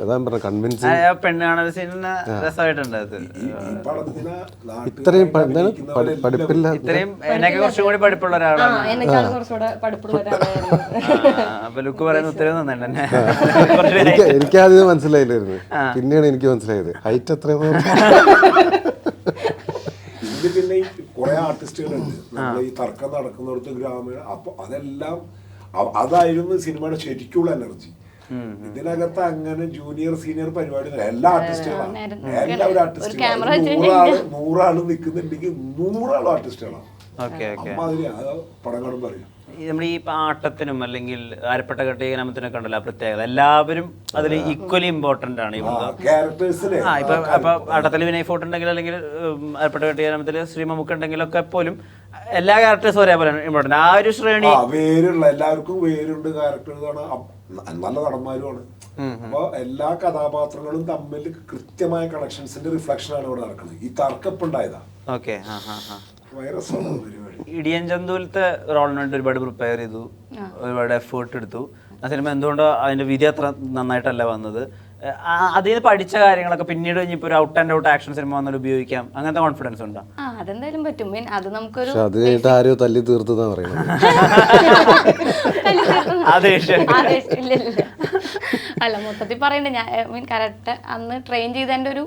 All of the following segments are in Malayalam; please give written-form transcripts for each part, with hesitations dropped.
അതാ പറഞ്ഞ കൺവിൻസിങ്. പെണ്ണ് കാണുന്ന സീനിന് രസമായിട്ടുണ്ട്. അത് ഇത്രയും എന്താണ് പഠിപ്പില്ല, ഇത്രയും എന്നൊക്കെ കുറച്ചും കൂടി പഠിപ്പുള്ള ഒരാളാണ്. അപ്പൊ ലുക്ക് പറയുന്ന ഉത്തരവ് നന്നുണ്ട്. എനിക്കാദ്യം മനസ്സിലായില്ലായിരുന്നു, പിന്നെയാണ് എനിക്ക് മനസ്സിലായത് ഹൈറ്റ് എത്രയാണെന്ന്. പിന്നെ കുറെ ആർട്ടിസ്റ്റുകളുണ്ട് നമ്മൾ ഈ തർക്കം നടക്കുന്നിടത്ത് ഗ്രാമീണ, അപ്പൊ അതെല്ലാം അതായിരുന്നു സിനിമയുടെ ശരിക്കുള്ള എനർജി. ഇതിനകത്ത് അങ്ങനെ ജൂനിയർ സീനിയർ പരിപാടി എല്ലാ ആർട്ടിസ്റ്റുകളാണ്, എല്ലാവരും ആർട്ടിസ്റ്റുകളാണ്. 100 നിൽക്കുന്നുണ്ടെങ്കിൽ 100 ആർട്ടിസ്റ്റുകളാണ്. അമ്മാതിരി പടങ്ങളും പറയും. നമ്മുടെ ഈ ആട്ടത്തിനും അല്ലെങ്കിൽ അരപ്പെട്ട കെട്ടിനത്തിനൊക്കെ ഉണ്ടല്ലോ പ്രത്യേകത, എല്ലാവരും അതിൽ ഈക്വലി ഇമ്പോർട്ടന്റ് ആണ്. ഇപ്പൊ അപ്പൊ ആട്ടത്തിൽ വിനയ് ഫോർട്ട് ഉണ്ടെങ്കിൽ അല്ലെങ്കിൽ അരപ്പെട്ട കെട്ടിനത്തിൽ ശ്രീമമുക്ക് ഉണ്ടെങ്കിലൊക്കെ പോലും എല്ലാ ക്യാരക്ടേഴ്സും ഒരേപോലെ ഇമ്പോർട്ടന്റ്. ആ ഒരു ശ്രേണി വേരുള്ള എല്ലാവർക്കും വേരുണ്ട്. ക്യാരക്ടേഴ്സാണ്, നല്ല നടന്മാരുമാണ്. അപ്പൊ എല്ലാ കഥാപാത്രങ്ങളും തമ്മിൽ കൃത്യമായ കണക്ഷൻസിന്റെ റിഫ്ലക്ഷൻ ആണ് ഇവിടെ നടക്കുന്നത്. ഈ തർക്കപ്പുണ്ടായതാ. ഓക്കെ. പരിപാടി ഇടിയൻ ചന്തുവിലത്തെ റോളിന് വേണ്ടി ഒരുപാട് പ്രിപ്പയർ ചെയ്തു, ഒരുപാട് എഫേർട്ട് എടുത്തു. ആ സിനിമ എന്തുകൊണ്ടോ അതിന്റെ വിധി അത്ര നന്നായിട്ടല്ല വന്നത്. അതിൽ നിന്ന് പഠിച്ച കാര്യങ്ങളൊക്കെ പിന്നീട് ഇനിയിപ്പോ ഒരു out and out action cinema വന്നാൽ ഉപയോഗിക്കാം, അങ്ങനത്തെ കോൺഫിഡൻസ് ഉണ്ടോ? അതെന്തായാലും പറ്റും. അത് നമുക്കൊരു അത് കഴിഞ്ഞിട്ട് ആരോ തല്ലി തീർത്തതാ പറയുന്നത്. അല്ല, മൊത്തത്തിൽ പറയണ്ടേ, ഞാൻ കറക്റ്റ് അന്ന് ട്രെയിൻ ചെയ്തതിൻ്റെ ഒരു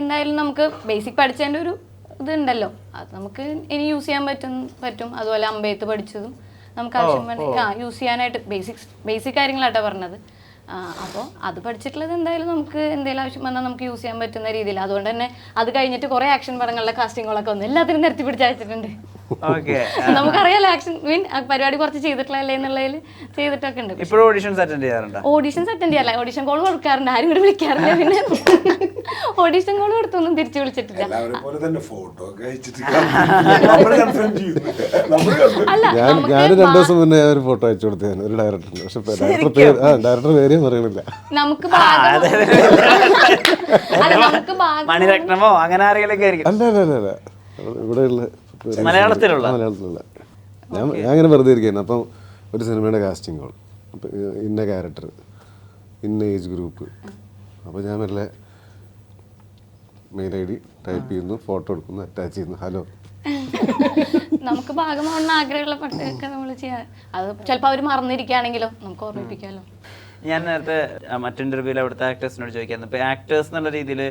എന്തായാലും നമുക്ക് ബേസിക് പഠിച്ചതിൻ്റെ ഒരു ഇതുണ്ടല്ലോ, അത് നമുക്ക് ഇനി യൂസ് ചെയ്യാൻ പറ്റും. അതുപോലെ അമ്പെയ്ത്ത് പഠിച്ചതും നമുക്ക് ആവശ്യം യൂസ് ചെയ്യാനായിട്ട് ബേസിക് കാര്യങ്ങളായിട്ടാണ് പറഞ്ഞത്. അപ്പോൾ അത് പഠിച്ചിട്ടുള്ളത് എന്തായാലും നമുക്ക് എന്തെങ്കിലും ആവശ്യം വന്നാൽ നമുക്ക് യൂസ് ചെയ്യാൻ പറ്റുന്ന രീതിയിൽ. അതുകൊണ്ട് തന്നെ അത് കഴിഞ്ഞിട്ട് കുറേ ആക്ഷൻ പടങ്ങളുടെ കാസ്റ്റിങ്ങുകളൊക്കെ വന്നു എല്ലാത്തിനും നിരത്തി പിടിച്ച് അയച്ചിട്ടുണ്ട്. നമുക്കറിയാലോ ആക്ഷൻ പരിപാടി കുറച്ച് ചെയ്തിട്ടില്ലല്ലേ എന്നുള്ളതിൽ ചെയ്തിട്ടൊക്കെ ഉണ്ട്. ഓഡീഷൻസ് അറ്റൻഡ് ചെയ്യാറില്ല, ഓഡീഷൻ കോൾ കൊടുക്കാറുണ്ട്, ആരും കൂടി വിളിക്കാറില്ല. പിന്നെ ഓഡീഷൻ കോൾ കൊടുത്തൊന്നും തിരിച്ചു വിളിച്ചിട്ടില്ല. ഞാൻ 2 ദിവസം മുന്നേ ഒരു ഫോട്ടോ അയച്ചു കൊടുത്തതാണ് ഒരു ഡയറക്ടറിന്. പക്ഷെ ഡയറക്ടർ പേര് പറയണില്ല. നമുക്ക് മണിരത്നമോ അങ്ങനെ ആരെങ്കിലും അല്ല ഇവിടെയുള്ള മലയാളത്തിലുള്ള ഞാൻ അങ്ങനെ വെറുതെ ഇരിക്കുന്നു. അപ്പം ഒരു സിനിമയുടെ കാസ്റ്റിംഗ് കോൾ, അപ്പം ഇന്ന ക്യാരക്ടർ, ഇന്ന ഏജ് ഗ്രൂപ്പ്. അപ്പോൾ ഞാൻ മെല്ലെ മെയിൽ ID ടൈപ്പ് ചെയ്യുന്നു, ഫോട്ടോ എടുക്കുന്നു, അറ്റാച്ച് ചെയ്യുന്നു, ഹലോ. നമുക്ക് ഭാഗമാണെന്ന് ആഗ്രഹമുള്ള പട്ടൊക്കെ നമ്മൾ ചെയ്യാം. അത് ചിലപ്പോൾ അവർ മറന്നിരിക്കുകയാണെങ്കിലോ നമുക്ക് ഓർമ്മിപ്പിക്കാമല്ലോ. ഞാൻ നേരത്തെ മറ്റു ഇന്റർവ്യൂവിൽ അവിടുത്തെ ആക്ടേഴ്സിനോട് ചോദിക്കായിരുന്നു, ഇപ്പോൾ ആക്ടേഴ്സ് എന്നുള്ള രീതിയിൽ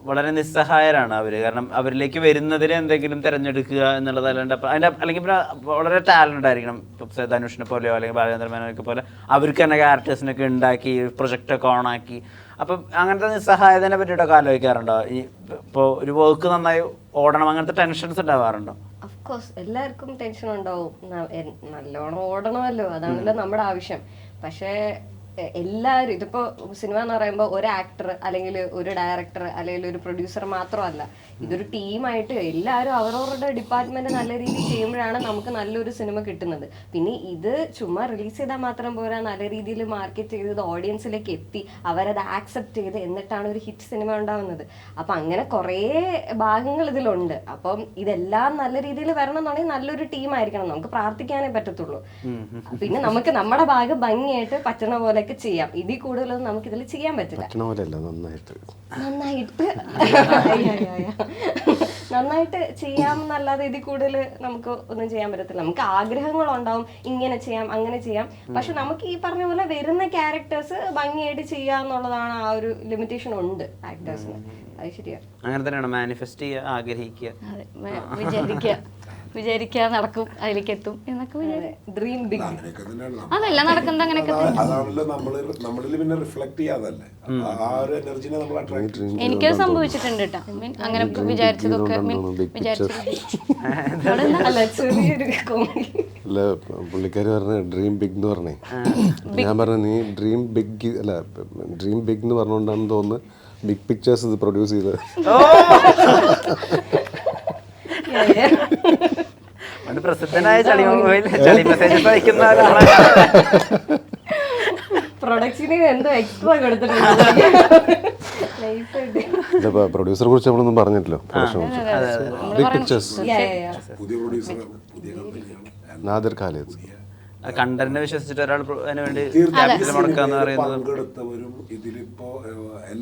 വളരെ നിസ്സഹായരാണ് അവർ. കാരണം അവരിലേക്ക് വരുന്നതിന് എന്തെങ്കിലും തിരഞ്ഞെടുക്കുക എന്നുള്ളതല്ലാണ്ട് അതിൻ്റെ അല്ലെങ്കിൽ പിന്നെ വളരെ ടാലൻ്റ് ആയിരിക്കണം. ഇപ്പോൾ ധനുഷിനെ പോലെയോ അല്ലെങ്കിൽ ബാലചന്ദ്ര മേനോനൊക്കെ പോലെ അവർക്ക് തന്നെ ക്യാരക്ടേഴ്സിനൊക്കെ ഉണ്ടാക്കി പ്രൊജക്റ്റൊക്കെ ഓണാക്കി. അപ്പം അങ്ങനത്തെ നിസ്സഹായതനെ പറ്റിയിട്ടൊക്കെ ആലോചിക്കാറുണ്ടോ? ഈ ഇപ്പോൾ ഒരു വർക്ക് നന്നായി ഓടണം, അങ്ങനത്തെ ടെൻഷൻസ് ഉണ്ടാവാറുണ്ടോ? ഓഫ്കോഴ്സ് എല്ലാവർക്കും ടെൻഷൻ ഉണ്ടാവും. നല്ലോണം ഓടണമല്ലോ, അതാണല്ലോ നമ്മുടെ ആവശ്യം. പക്ഷേ എല്ലാവരും ഇതിപ്പോൾ സിനിമ എന്ന് പറയുമ്പോൾ ഒരു ആക്ടർ അല്ലെങ്കിൽ ഒരു ഡയറക്ടർ അല്ലെങ്കിൽ ഒരു പ്രൊഡ്യൂസർ മാത്രമല്ല, ഇതൊരു ടീമായിട്ട് എല്ലാവരും അവരവരുടെ ഡിപ്പാർട്ട്മെന്റ് നല്ല രീതിയിൽ ചെയ്യുമ്പോഴാണ് നമുക്ക് നല്ലൊരു സിനിമ കിട്ടുന്നത്. പിന്നെ ഇത് ചുമ്മാ റിലീസ് ചെയ്താൽ മാത്രം പോരാ, നല്ല രീതിയിൽ മാർക്കറ്റ് ചെയ്ത് ഓഡിയൻസിലേക്ക് എത്തി അവരത് ആക്സെപ്റ്റ് ചെയ്ത് എന്നിട്ടാണ് ഒരു ഹിറ്റ് സിനിമ ഉണ്ടാവുന്നത്. അപ്പം അങ്ങനെ കുറേ ഭാഗങ്ങൾ ഇതിലുണ്ട്. അപ്പം ഇതെല്ലാം നല്ല രീതിയിൽ വരണം എന്നുണ്ടെങ്കിൽ നല്ലൊരു ടീമായിരിക്കണം. നമുക്ക് പ്രാർത്ഥിക്കാനേ പറ്റത്തുള്ളൂ. പിന്നെ നമുക്ക് നമ്മുടെ ഭാഗം ഭംഗിയായിട്ട് പറ്റണ പോലെ ചെയ്യാം. ഇതിൽ കൂടുതലൊന്നും നമുക്ക് ഇതിൽ ചെയ്യാൻ പറ്റില്ല. നന്നായിട്ട് ചെയ്യാമെന്നല്ലാതെ ഇതിൽ കൂടുതൽ നമുക്ക് ഒന്നും ചെയ്യാൻ പറ്റത്തില്ല. നമുക്ക് ആഗ്രഹങ്ങളുണ്ടാവും, ഇങ്ങനെ ചെയ്യാം അങ്ങനെ ചെയ്യാം. പക്ഷെ നമുക്ക് ഈ പറഞ്ഞ പോലെ വരുന്ന ക്യാരക്ടേഴ്സ് ഭംഗിയായിട്ട് ചെയ്യാന്നുള്ളതാണ്. ആ ഒരു ലിമിറ്റേഷൻ ഉണ്ട് ആക്ടേഴ്സിന്. അത് ശരിയാ. അങ്ങനെ തന്നെയാണ് മാനിഫെസ്റ്റ് ചെയ്യുക, ആഗ്രഹിക്കുക, വിചാരിക്കുക നടക്കും, അതിലേക്ക് എത്തും എന്നൊക്കെ ഡ്രീം ബിഗ്. അതെല്ലാം നടക്കുന്നത് അങ്ങനെയൊക്കെ. എനിക്കത് സംഭവിച്ചിട്ടുണ്ട് കേട്ടോ. അങ്ങനെ വിചാരിച്ചതൊക്കെ പുള്ളിക്കാര് പറഞ്ഞ ഡ്രീം ബിഗ് എന്ന് പറഞ്ഞേ. ഞാൻ പറഞ്ഞു നീ ഡ്രീം ബിഗ് അല്ല, ഡ്രീം ബിഗ് എന്ന് പറഞ്ഞുകൊണ്ടാണെന്ന് തോന്നുന്നു ബിഗ് പിക്ചേഴ്സ് ഇത് പ്രൊഡ്യൂസ് ചെയ്തത്. പ്രസിദ്ധനായ ചളി മെസ്സേജസ് അയക്കുന്ന പ്രൊഡക്ഷന് എന്തോ എക്സ്ട്രാ കൊടുത്തിട്ടുണ്ട്. പ്രൊഡ്യൂസറെ കുറിച്ച് നമ്മളൊന്നും പറഞ്ഞിട്ടില്ലോ. Big pictures, Nadir Khalid. കണ്ടന്റിനെ വിശ്വസിച്ചിട്ട് ഒരാൾ അതിന് വേണ്ടി മുടക്കാന്ന് പറയുന്നത്. പങ്കെടുത്തവരും ഇതിൽ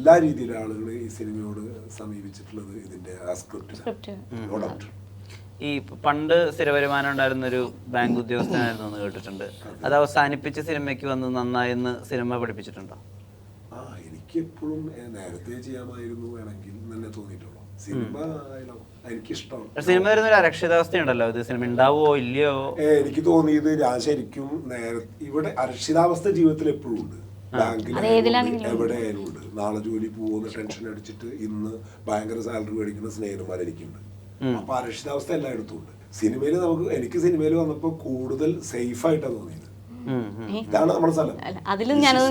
എല്ലാ രീതിയിലും ആളുകൾ ഈ സിനിമയോട് സമീപിച്ചിട്ടുള്ളത് ഇതിന്റെ ആ സ്ക്രിപ്റ്റ്. ഈ പണ്ട് സ്ഥിരവരുമാനം ഉണ്ടായിരുന്നൊരു ബാങ്ക് ഉദ്യോഗസ്ഥനായിരുന്നു എന്ന് കേട്ടിട്ടുണ്ട്. അത് അവസാനിപ്പിച്ച് സിനിമയ്ക്ക് വന്ന് നന്നായെന്ന് സിനിമ പഠിപ്പിച്ചിട്ടുണ്ടോ? എനിക്ക് എപ്പോഴും നേരത്തെ ചെയ്യാമായിരുന്നു വേണമെങ്കിൽ തന്നെ തോന്നിയിട്ടുള്ളൂ. സിനിമ എനിക്കിഷ്ടമാണ്. സിനിമ വരുന്ന ഒരു അരക്ഷിതാവസ്ഥയുണ്ടല്ലോ, ഇത് സിനിമ ഉണ്ടാവോ ഇല്ലയോ? എനിക്ക് തോന്നിയത് ഞാൻ ശരിക്കും ഇവിടെ അരക്ഷിതാവസ്ഥ ജീവിതത്തിൽ എപ്പോഴും ഉണ്ട്. ബാങ്കിൽ എവിടെയായാലും ഉണ്ട്. നാളെ ജോലി പോകുന്ന ടെൻഷൻ അടിച്ചിട്ട് ഇന്ന് ഭയങ്കര സാലറി മേടിക്കുന്ന സ്നേഹിതന്മാർ എനിക്കുണ്ട്. അപ്പൊ അരക്ഷിതാവസ്ഥ എല്ലായിടത്തും ഉണ്ട്. എനിക്ക് സിനിമയിൽ വന്നപ്പോ കൂടുതൽ സേഫ് ആയിട്ടാണ് തോന്നിയത്. ഇതാണ് നമ്മുടെ സ്ഥലം. അതിലും ഞാനത്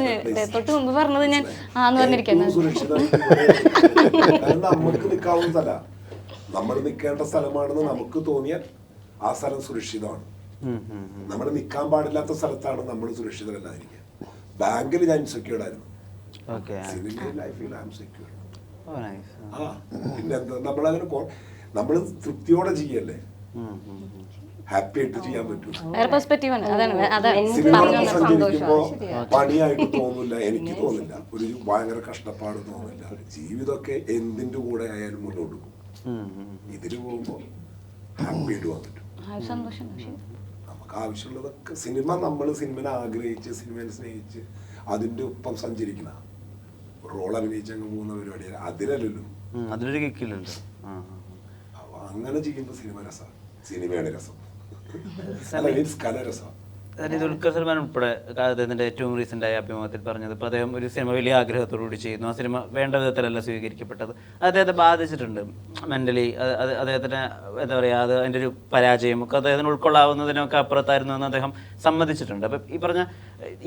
തൊട്ട് മുമ്പ് പറഞ്ഞത് ഞാൻ നമുക്ക് നിൽക്കാവുന്ന സ്ഥല, നമ്മൾ നിൽക്കേണ്ട സ്ഥലമാണെന്ന് നമുക്ക് തോന്നിയാൽ ആ സ്ഥലം സുരക്ഷിതമാണ്. നമ്മൾ നിൽക്കാൻ പാടില്ലാത്ത സ്ഥലത്താണ് നമ്മൾ സുരക്ഷിതരല്ലാതിരിക്കുക. ബാങ്കിൽ ഞാൻ ഇൻസെക്യൂർഡ് ആയിരുന്നു. സിനിമയിൽ ലൈഫിൽ ഐ ആം സെക്യൂർഡ്. പിന്നെ എന്താ നമ്മളങ്ങനെ നമ്മൾ തൃപ്തിയോടെ ചെയ്യല്ലേ, ഹാപ്പി ആയിട്ട് ചെയ്യാൻ പറ്റും. സഞ്ചരിക്കുമ്പോ പണിയായിട്ട് തോന്നില്ല, എനിക്ക് തോന്നില്ല, ഒരു ഭയങ്കര കഷ്ടപ്പാട് തോന്നില്ല. ജീവിതമൊക്കെ എന്തിന്റെ കൂടെ ആയാലും മുന്നോട്ട് പോകും. ഇതിന് പോകുമ്പോ ഹാപ്പി ആയിട്ട് പോകാൻ പറ്റും. നമുക്ക് ആവശ്യമുള്ളതൊക്കെ നമ്മൾ സിനിമനെ ആഗ്രഹിച്ച് സിനിമയെ സ്നേഹിച്ച് അതിന്റെ ഒപ്പം സഞ്ചരിക്കുന്ന റോൾ അഭിനയിച്ചങ്ങ് പോകുന്ന പരിപാടിയാണ്. അതിലല്ലല്ലോ, അതിലൊരു കിക്കില്ലല്ലോ. അങ്ങനെ ചെയ്യുമ്പോ സിനിമ രസമാണ്, സിനിമയുടെ രസം, കല രസം. ദുൽഖർ സൽമാൻ ഉൾപ്പെടെ അദ്ദേഹത്തിന്റെ ഏറ്റവും റീസെന്റ് ആയ അഭിമുഖത്തിൽ പറഞ്ഞത്, ഇപ്പൊ അദ്ദേഹം ഒരു സിനിമ വലിയ ആഗ്രഹത്തോടുകൂടി ചെയ്യുന്നു, ആ സിനിമ വേണ്ട വിധത്തിലല്ല സ്വീകരിക്കപ്പെട്ടത്, അദ്ദേഹത്തെ ബാധിച്ചിട്ടുണ്ട് മെന്റലി. അദ്ദേഹത്തിന് എന്താ പറയാ, അത് അതിന്റെ ഒരു പരാജയം ഒക്കെ അദ്ദേഹത്തിന് ഉൾക്കൊള്ളാവുന്നതിനൊക്കെ അപ്പുറത്തായിരുന്നു എന്ന് അദ്ദേഹം സമ്മതിച്ചിട്ടുണ്ട്. അപ്പൊ ഈ പറഞ്ഞ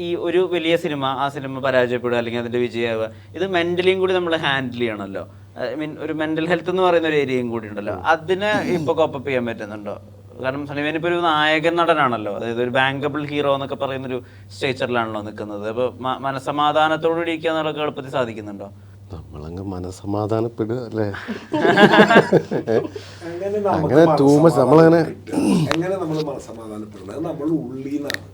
ഈ ഒരു വലിയ സിനിമ, ആ സിനിമ പരാജയപ്പെടുക അല്ലെങ്കിൽ അതിന്റെ വിജയമാവുക, ഇത് മെന്റലിയും കൂടി നമ്മൾ ഹാൻഡിൽ ചെയ്യണമല്ലോ. ഐ മീൻ ഒരു മെന്റൽ ഹെൽത്ത് എന്ന് പറയുന്ന ഒരു ഏരിയയും കൂടി ഉണ്ടല്ലോ. അതിനെ ഇപ്പൊ കോപ്പപ്പ് ചെയ്യാൻ പറ്റുന്നുണ്ടോ? കാരണം സണിവേൻ ഇപ്പൊ ഒരു നായകൻ നടനാണല്ലോ, അതായത് ഒരു ബാങ്കബിൾ ഹീറോ എന്നൊക്കെ പറയുന്നൊരു സ്റ്റേച്ചറിലാണല്ലോ നിൽക്കുന്നത്. അപ്പൊ മനസമാധാനത്തോടു ഇരിക്കുക എന്നുള്ള എളുപ്പത്തിൽ സാധിക്കുന്നുണ്ടോ? നമ്മളങ്ങ് മനസമാധാനപ്പെടുക അല്ലേ? അങ്ങനെ ടൂ മച്ച് നമ്മളങ്ങനെ എങ്ങനെ നമ്മൾ മനസമാധാനപ്പെടുന്നത് നമ്മൾ ഉള്ളിന്നാണ്.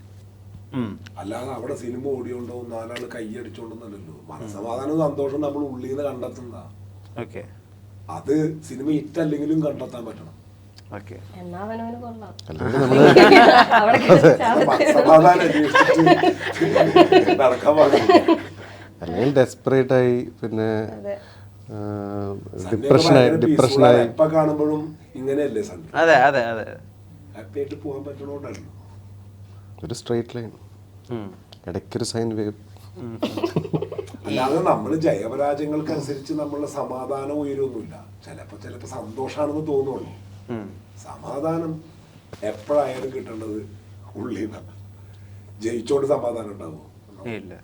അല്ലാതെ അവിടെ സിനിമ ഓടിയോണ്ടോ നാലാള് കൈയടിച്ചോണ്ടോന്നല്ലോ. മനസമാധാനം സന്തോഷം നമ്മൾ ഉള്ളിൽ നിന്ന് കണ്ടെത്തുന്നതാ. അത് സിനിമ ഇറ്റല്ലെങ്കിലും കണ്ടെത്താൻ പറ്റണം. അല്ലെങ്കിൽ ഡെസ്പറേറ്റ് ആയി, പിന്നെ ഡിപ്രഷനായി എപ്പോ കാണുമ്പോഴും ഇങ്ങനെയല്ലേ സണ്ണി? അതെ അതെ അതെ, ഹാപ്പി ആയിട്ട് പോകാൻ പറ്റണോണ്ടല്ലോ. ഒരു സ്ട്രൈറ്റ് ലൈൻ, ഇടയ്ക്കൊരു സൈൻ വേവ്. അല്ലാതെ നമ്മൾ ജയപരാജയങ്ങൾക്കനുസരിച്ച് നമ്മളുടെ സമാധാനം ഉയരൊന്നുമില്ല. ചിലപ്പോ സന്തോഷാണെന്ന് തോന്നുള്ളൂ. സമാധാനം എപ്പോഴായാലും കിട്ടേണ്ടത് ഉള്ളിൽ നിന്നാണ്. ജയിച്ചോണ്ട് സമാധാനം ഉണ്ടാവുമോ? ഇല്ല.